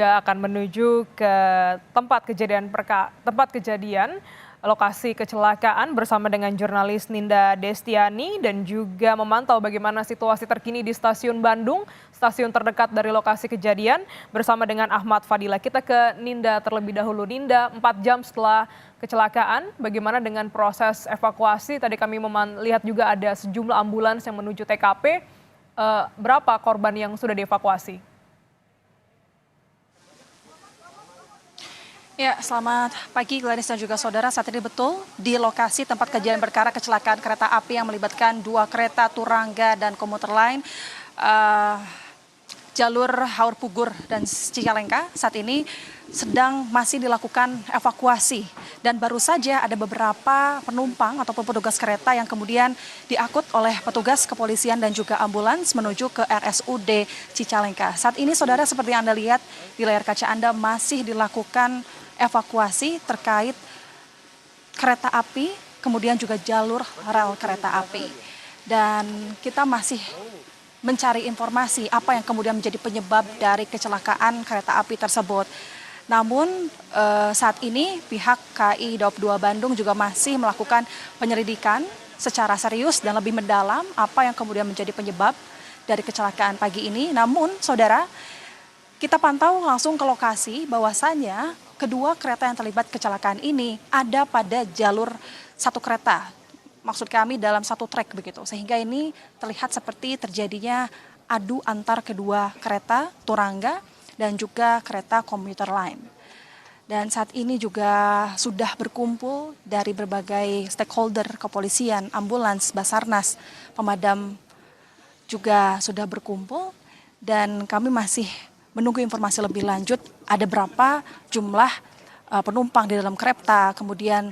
akan menuju ke tempat kejadian lokasi kecelakaan bersama dengan jurnalis Ninda Destiani dan juga memantau bagaimana situasi terkini di Stasiun Bandung, stasiun terdekat dari lokasi kejadian bersama dengan Ahmad Fadila. Kita ke Ninda terlebih dahulu. Ninda, 4 jam setelah kecelakaan, bagaimana dengan proses evakuasi? Tadi kami lihat juga ada sejumlah ambulans yang menuju TKP. Berapa korban yang sudah dievakuasi? Ya, selamat pagi Gladys dan juga saudara. Saat ini betul di lokasi tempat kejadian perkara kecelakaan kereta api yang melibatkan 2 kereta Turangga dan komuter lain jalur Haur Pugur dan Cicalengka saat ini sedang masih dilakukan evakuasi dan baru saja ada beberapa penumpang ataupun petugas kereta yang kemudian diangkut oleh petugas kepolisian dan juga ambulans menuju ke RSUD Cicalengka. Saat ini saudara seperti yang Anda lihat di layar kaca Anda masih dilakukan evakuasi terkait kereta api, kemudian juga jalur rel kereta api. Dan kita masih mencari informasi apa yang kemudian menjadi penyebab dari kecelakaan kereta api tersebut. Namun saat ini pihak KAI Daob 2 Bandung juga masih melakukan penyelidikan secara serius dan lebih mendalam apa yang kemudian menjadi penyebab dari kecelakaan pagi ini. Namun saudara, kita pantau langsung ke lokasi bahwasannya kedua kereta yang terlibat kecelakaan ini ada pada jalur satu kereta. Maksud kami dalam satu trek begitu. Sehingga ini terlihat seperti terjadinya adu antar kedua kereta Turangga dan juga kereta komuter lain. Dan saat ini juga sudah berkumpul dari berbagai stakeholder kepolisian, ambulans, Basarnas, pemadam juga sudah berkumpul dan kami masih menunggu informasi lebih lanjut ada berapa jumlah penumpang di dalam kereta, kemudian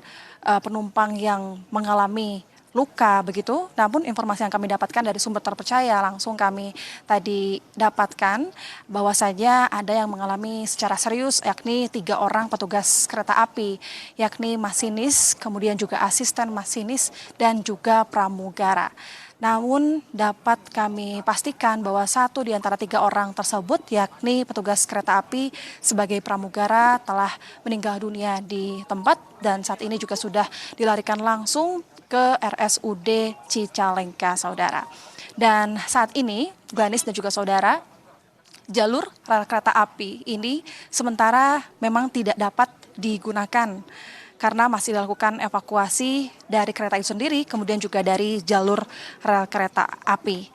penumpang yang mengalami luka begitu. Namun informasi yang kami dapatkan dari sumber terpercaya langsung kami tadi dapatkan bahwasanya ada yang mengalami secara serius yakni 3 orang petugas kereta api, yakni masinis, kemudian juga asisten masinis dan juga pramugara. Namun dapat kami pastikan bahwa 1 di antara 3 orang tersebut yakni petugas kereta api sebagai pramugara telah meninggal dunia di tempat dan saat ini juga sudah dilarikan langsung ke RSUD Cicalengka saudara. Dan saat ini Gladys dan juga saudara, jalur rel kereta api ini sementara memang tidak dapat digunakan karena masih dilakukan evakuasi dari kereta itu sendiri, kemudian juga dari jalur rel kereta api.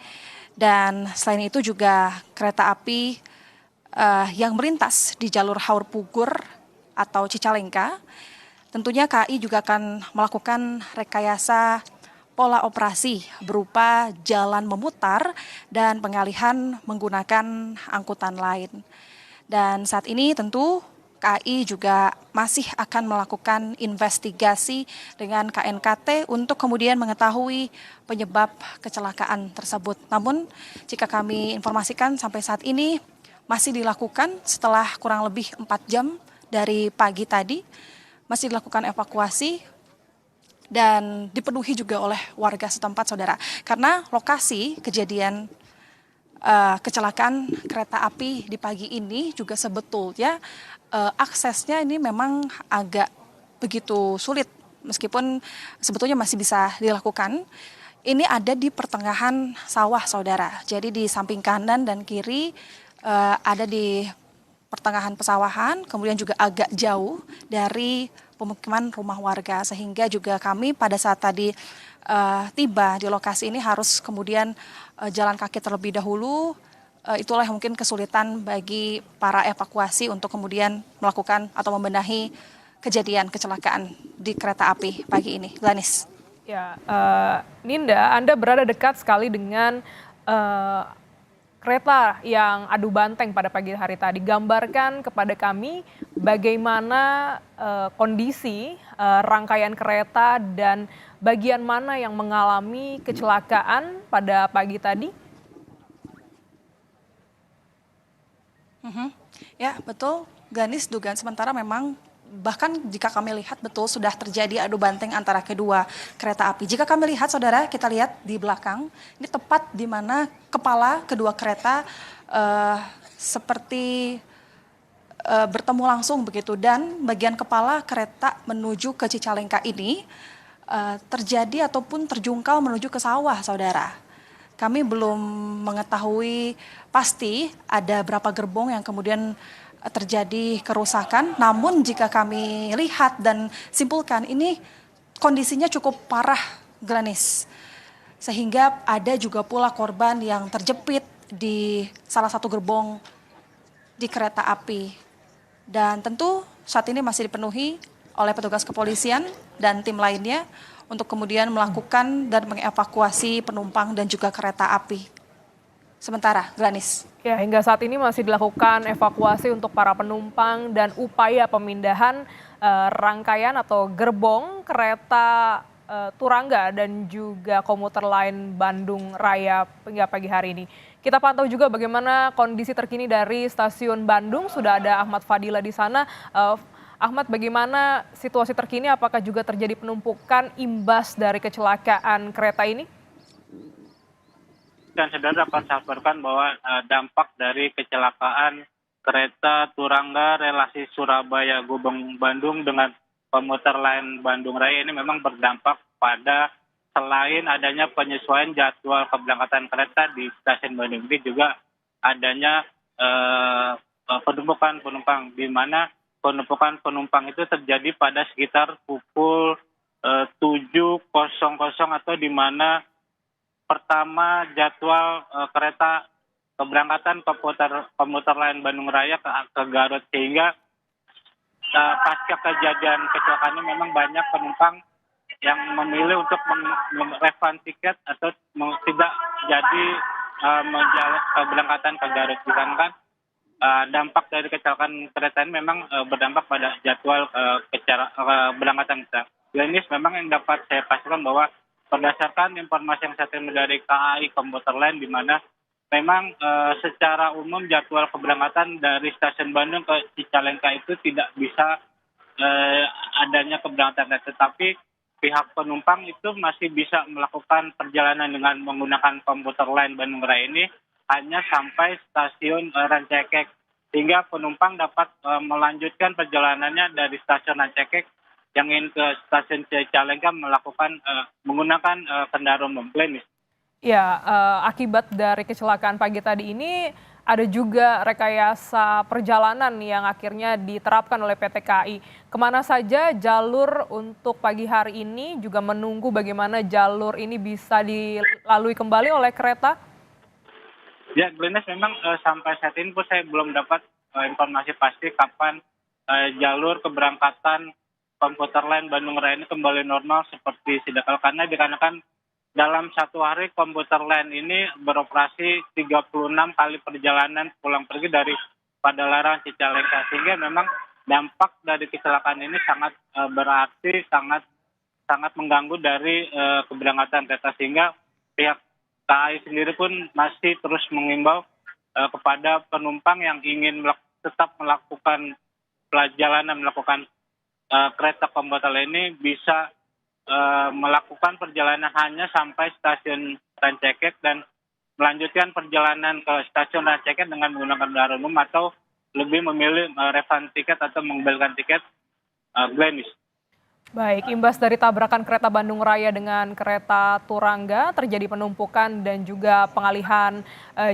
Dan selain itu juga kereta api yang melintas di jalur Haur Pugur atau Cicalengka, tentunya KAI juga akan melakukan rekayasa pola operasi berupa jalan memutar dan pengalihan menggunakan angkutan lain. Dan saat ini tentu KAI juga masih akan melakukan investigasi dengan KNKT untuk kemudian mengetahui penyebab kecelakaan tersebut. Namun jika kami informasikan sampai saat ini masih dilakukan setelah kurang lebih 4 jam dari pagi tadi, masih dilakukan evakuasi dan dipenuhi juga oleh warga setempat saudara. Karena lokasi kejadian kecelakaan kereta api di pagi ini juga sebetulnya aksesnya ini memang agak begitu sulit meskipun sebetulnya masih bisa dilakukan. Ini ada di pertengahan sawah saudara. Jadi di samping kanan dan kiri ada di pertengahan pesawahan, kemudian juga agak jauh dari pemukiman rumah warga sehingga juga kami pada saat tadi tiba di lokasi ini harus kemudian jalan kaki terlebih dahulu. Itulah mungkin kesulitan bagi para evakuasi untuk kemudian melakukan atau membenahi kejadian kecelakaan di kereta api pagi ini. Gladys. Ya, Ninda, Anda berada dekat sekali dengan kereta yang adu banteng pada pagi hari tadi. Gambarkan kepada kami bagaimana kondisi rangkaian kereta dan bagian mana yang mengalami kecelakaan pada pagi tadi. Ya betul, Gladys, dugaan sementara memang bahkan jika kami lihat betul sudah terjadi adu banteng antara kedua kereta api. Jika kami lihat saudara, kita lihat di belakang, ini tepat di mana kepala kedua kereta seperti bertemu langsung begitu, dan bagian kepala kereta menuju ke Cicalengka ini terjadi ataupun terjungkal menuju ke sawah, saudara. Kami belum mengetahui pasti ada berapa gerbong yang kemudian terjadi kerusakan, namun jika kami lihat dan simpulkan ini kondisinya cukup parah, Glenis. Sehingga ada juga pula korban yang terjepit di salah satu gerbong di kereta api. Dan tentu saat ini masih dipenuhi oleh petugas kepolisian dan tim lainnya untuk kemudian melakukan dan mengevakuasi penumpang dan juga kereta api. Sementara, Glenis. Ya, hingga saat ini masih dilakukan evakuasi untuk para penumpang dan upaya pemindahan rangkaian atau gerbong kereta Turangga dan juga komuter lain Bandung Raya hingga pagi hari ini. Kita pantau juga bagaimana kondisi terkini dari stasiun Bandung. Sudah ada Ahmad Fadila di sana. Ahmad, bagaimana situasi terkini? Apakah juga terjadi penumpukan imbas dari kecelakaan kereta ini? Dan saudara dapat sabarkan bahwa dampak dari kecelakaan kereta Turangga relasi Surabaya Gubeng Bandung dengan komuter lain Bandung Raya ini memang berdampak pada selain adanya penyesuaian jadwal keberangkatan kereta di stasiun Bandung ini juga adanya penumpukan penumpang, di mana penumpukan penumpang itu terjadi pada sekitar pukul 7.00 atau di mana pertama jadwal kereta keberangkatan komuter lain Bandung Raya ke Garut, sehingga pasca kejadian kecelakaan ini memang banyak penumpang yang memilih untuk merefund tiket atau tidak jadi keberangkatan ke Garut. Dikarenakan dampak dari kecelakaan kereta ini memang berdampak pada jadwal keberangkatan kita. Ini memang yang dapat saya pastikan bahwa berdasarkan informasi yang saya terima dari KAI komuter lain, di mana memang secara umum jadwal keberangkatan dari stasiun Bandung ke Cicalengka itu tidak bisa adanya keberangkatan, tetapi pihak penumpang itu masih bisa melakukan perjalanan dengan menggunakan komuter lain Bandung Raya ini hanya sampai stasiun Rancaikek, sehingga penumpang dapat melanjutkan perjalanannya dari stasiun Rancaikek yang ingin ke stasiun Cicalengka menggunakan kendaraan umum. Ya, akibat dari kecelakaan pagi tadi ini ada juga rekayasa perjalanan yang akhirnya diterapkan oleh PT KAI. Kemana saja jalur untuk pagi hari ini, juga menunggu bagaimana jalur ini bisa dilalui kembali oleh kereta? Ya, Glenis, memang sampai saat ini pun saya belum dapat informasi pasti kapan jalur keberangkatan komuter lain Bandung Raya ini kembali normal seperti sedia kala, karena dikarenakan dalam satu hari komuter lain ini beroperasi 36 kali perjalanan pulang pergi dari Padalarang Cicalengka, sehingga memang dampak dari kecelakaan ini sangat berarti, sangat mengganggu dari keberangkatan kereta, sehingga pihak KAI sendiri pun masih terus mengimbau kepada penumpang yang ingin tetap melakukan perjalanan, melakukan kereta komuter lain ini bisa melakukan perjalanan hanya sampai stasiun Rancaikek dan melanjutkan perjalanan ke stasiun Rancaikek dengan menggunakan kendaraan umum, atau lebih memilih refund tiket atau mengembalikan tiket. Glenis. Baik, imbas dari tabrakan kereta Bandung Raya dengan kereta Turangga, terjadi penumpukan dan juga pengalihan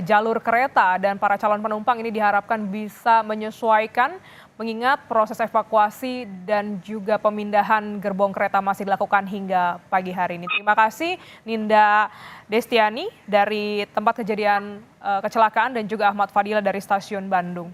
jalur kereta, dan para calon penumpang ini diharapkan bisa menyesuaikan, mengingat proses evakuasi dan juga pemindahan gerbong kereta masih dilakukan hingga pagi hari ini. Terima kasih Ninda Destiani dari tempat kejadian kecelakaan dan juga Ahmad Fadila dari stasiun Bandung.